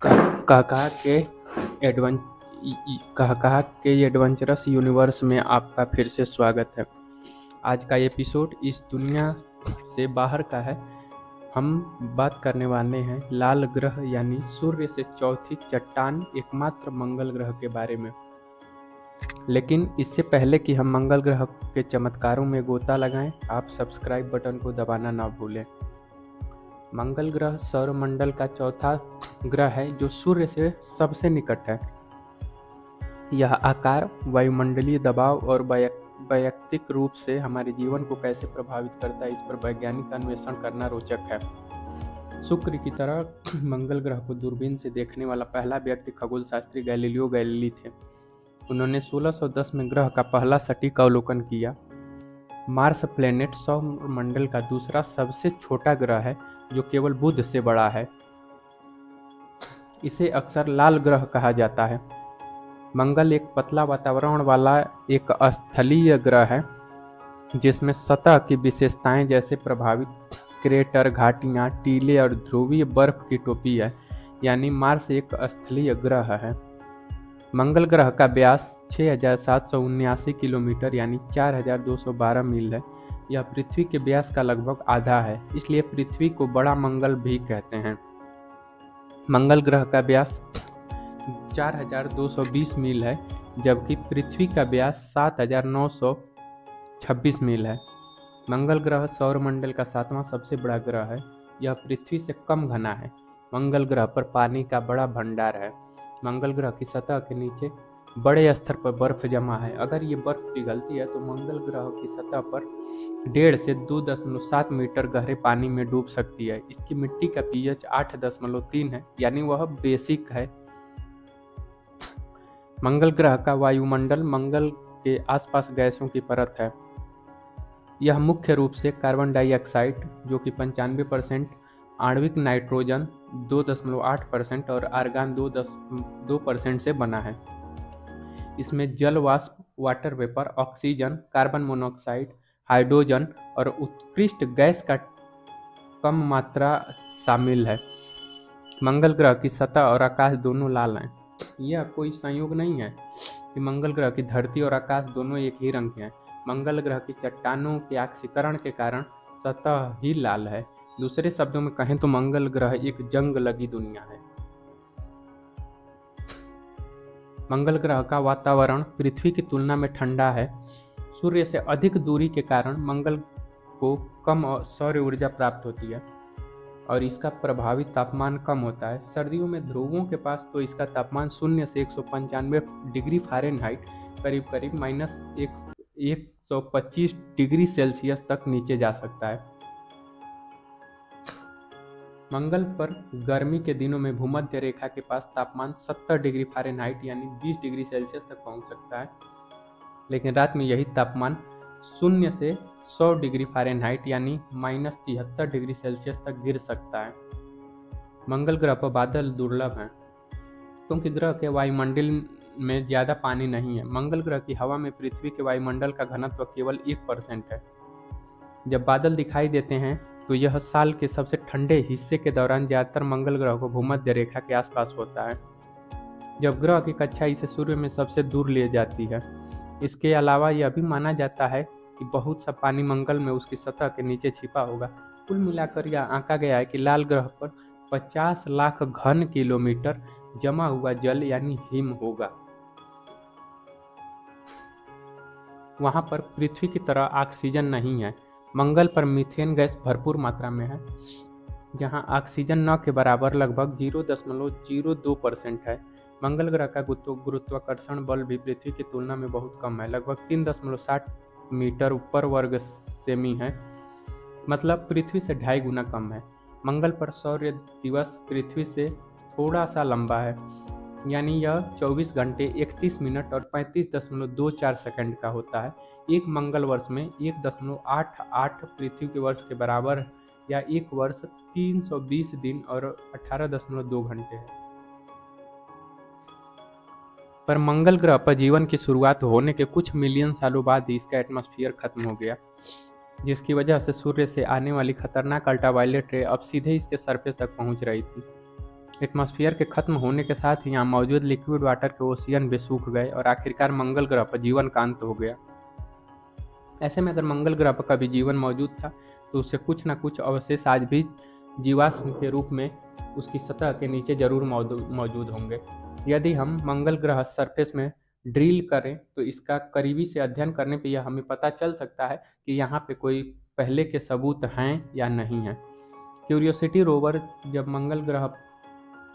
कहा के एडवन कहा के एडवेंचरस यूनिवर्स में आपका फिर से स्वागत है। आज का एपिसोड इस दुनिया से बाहर का है। हम बात करने वाले हैं लाल ग्रह यानी सूर्य से चौथी चट्टान एकमात्र मंगल ग्रह के बारे में। लेकिन इससे पहले कि हम मंगल ग्रह के चमत्कारों में गोता लगाएं, आप सब्सक्राइब बटन को दबाना ना भूलें। मंगल ग्रह सौरमंडल का चौथा ग्रह है जो सूर्य से सबसे निकट है। यह आकार, वायुमंडलीय दबाव और वैयक्तिक रूप से हमारे जीवन को कैसे प्रभावित करता है, इस पर वैज्ञानिक अन्वेषण करना रोचक है। शुक्र की तरह मंगल ग्रह को दूरबीन से देखने वाला पहला व्यक्ति खगोल शास्त्री गैलीलियो गैलीली थे। उन्होंने 1610 में ग्रह का पहला सटीक अवलोकन किया। मार्स प्लेनेट सौरमंडल का दूसरा सबसे छोटा ग्रह है जो केवल बुध से बड़ा है। इसे अक्सर लाल ग्रह कहा जाता है। मंगल एक पतला वातावरण वाला एक स्थलीय ग्रह है जिसमें सतह की विशेषताएं जैसे प्रभावित क्रेटर, घाटियां, टीले और ध्रुवीय बर्फ की टोपी है। यानी मार्स एक स्थलीय ग्रह है। मंगल ग्रह का व्यास 6779 किलोमीटर यानी 4212 मील है। यह पृथ्वी के व्यास का लगभग आधा है, इसलिए पृथ्वी को बड़ा मंगल भी कहते हैं। मंगल ग्रह का व्यास 4220 मील है, जबकि पृथ्वी का व्यास 7926 मील है। मंगल ग्रह सौरमंडल का 7वां सबसे बड़ा ग्रह है। यह पृथ्वी से कम घना है। मंगल ग्रह पर पानी का बड़ा भंडार है। मंगल ग्रह की सतह के नीचे बड़े स्तर पर बर्फ जमा है। अगर ये बर्फ पिघलती है तो मंगल ग्रह की सतह पर 1.5 से 2.7 मीटर गहरे पानी में डूब सकती है। इसकी मिट्टी का पीएच 8.3 है, यानी वह बेसिक है। मंगल ग्रह का वायुमंडल मंगल के आसपास गैसों की परत है। यह मुख्य रूप से कार्बन डाइऑक्साइड जो कि 95%, आणविक नाइट्रोजन 2.8% और आर्गन 2% से बना है। इसमें जल वाष्प, water vapour, oxygen, carbon monoxide, hydrogen और उत्कृष्ट गैस का कम मात्रा शामिल है। मंगल ग्रह की सतह और आकाश दोनों लाल हैं। यह कोई संयोग नहीं है कि मंगल ग्रह की धरती और आकाश दोनों एक ही रंग के हैं। मंगल ग्रह की चट्टानों के ऑक्सीकरण के कारण सतह ही लाल है। दूसरे शब्दों में कहें तो मंगल ग्रह एक जंग लगी दुनिया है। मंगल ग्रह का वातावरण पृथ्वी की तुलना में ठंडा है। सूर्य से अधिक दूरी के कारण मंगल को कम सौर ऊर्जा प्राप्त होती है और इसका प्रभावी तापमान कम होता है। सर्दियों में ध्रुवों के पास तो इसका तापमान 0 से 195 डिग्री फ़ारेनहाइट करीब -125 डिग्री सेल्सियस तक नीचे जा सकता है। मंगल पर गर्मी के दिनों में भूमध्य रेखा के पास तापमान 70 डिग्री फ़ारेनहाइट यानी 20 डिग्री सेल्सियस तक पहुंच सकता है, लेकिन रात में यही तापमान 0 से 100 डिग्री फ़ारेनहाइट यानी -73 डिग्री सेल्सियस तक गिर सकता है। मंगल ग्रह पर बादल दुर्लभ हैं क्योंकि ग्रह के वायुमंडल में ज़्यादा पानी नहीं है। मंगल ग्रह की हवा में पृथ्वी के वायुमंडल का घनत्व केवल 1% है। जब बादल दिखाई देते हैं तो यह साल के सबसे ठंडे हिस्से के दौरान ज़्यादातर मंगल ग्रह को भूमध्य रेखा के आसपास होता है, जब ग्रह की कक्षा इसे सूर्य में सबसे दूर ले जाती है। इसके अलावा यह भी माना जाता है कि बहुत सा पानी मंगल में उसकी सतह के नीचे छिपा होगा। कुल मिलाकर यह आंका गया है कि लाल ग्रह पर 50 लाख घन किलोमीटर जमा हुआ जल यानी हिम होगा। वहां पर पृथ्वी की तरह ऑक्सीजन नहीं है। मंगल पर मीथेन गैस भरपूर मात्रा में है, जहां ऑक्सीजन न के बराबर लगभग 0.02% है। मंगल ग्रह का गुरुत्वाकर्षण बल भी पृथ्वी की तुलना में बहुत कम है, लगभग 3.60 मीटर ऊपर वर्ग सेमी है, मतलब पृथ्वी से 2.5 गुना कम है। मंगल पर सौर्य दिवस पृथ्वी से थोड़ा सा लंबा है, यानी यह 24 घंटे 31 मिनट और 35.24 सेकंड का होता है। एक मंगल वर्ष में 1.88 पृथ्वी के वर्ष के बराबर है, या एक वर्ष 320 दिन और 18.2 घंटे है। पर मंगल ग्रह पर जीवन की शुरुआत होने के कुछ मिलियन सालों बाद ही इसका एटमॉस्फेयर खत्म हो गया, जिसकी वजह से सूर्य से आने वाली खतरनाक अल्ट्रावायलेट रे अब सीधे इसके सरफेस तक पहुंच रही थी। एटमॉस्फेयर के खत्म होने के साथ ही यहाँ मौजूद लिक्विड वाटर के ओशियन भी सूख गए और आखिरकार मंगल ग्रह पर जीवन का अंत हो गया। ऐसे में अगर मंगल ग्रह पर कभी जीवन मौजूद था तो उससे कुछ ना कुछ अवशेष आज भी जीवाश्म के रूप में उसकी सतह के नीचे जरूर मौजूद होंगे। यदि हम मंगल ग्रह सरफेस में ड्रिल करें तो इसका करीबी से अध्ययन करने पर यह हमें पता चल सकता है कि यहाँ पे कोई पहले के सबूत हैं या नहीं हैं। क्यूरियोसिटी रोवर जब मंगल ग्रह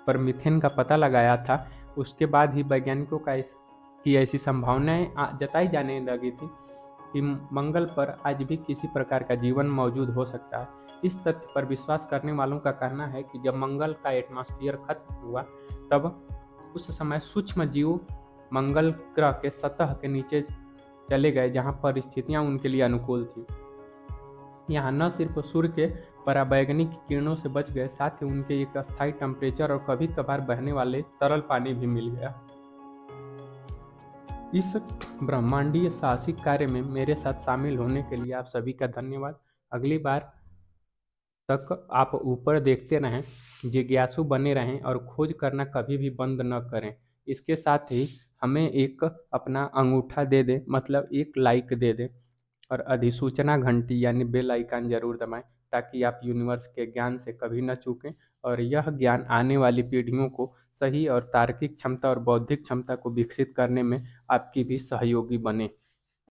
पर मीथेन का पता लगाया था उसके बाद ही वैज्ञानिकों की ऐसी संभावनाएं जताई जाने लगी थी कि मंगल पर आज भी किसी प्रकार का जीवन मौजूद हो सकता है। इस तथ्य पर विश्वास करने वालों का कहना है कि जब मंगल का एटमॉस्फेयर खत्म हुआ तब उस समय सूक्ष्म जीव मंगल ग्रह के सतह के नीचे चले गए जहां परिस्थितियां उनके लिए अनुकूल थी। यहाँ न सिर्फ सूर्य के पराबैंगनी किरणों से बच गए, साथ ही उनके एक अस्थायी टेम्परेचर और कभी कभार बहने वाले तरल पानी भी मिल गया। इस ब्रह्मांडीय साहसिक कार्य में मेरे साथ शामिल होने के लिए आप सभी का धन्यवाद। अगली बार तक आप ऊपर देखते रहें, जिज्ञासु बने रहें और खोज करना कभी भी बंद न करें। इसके साथ ही हमें एक अपना अंगूठा दे दें, मतलब एक लाइक दे दें और अधिसूचना घंटी यानी बेल आइकन जरूर दबाएं ताकि आप यूनिवर्स के ज्ञान से कभी न चूकें और यह ज्ञान आने वाली पीढ़ियों को सही और तार्किक क्षमता और बौद्धिक क्षमता को विकसित करने में आपकी भी सहयोगी बने।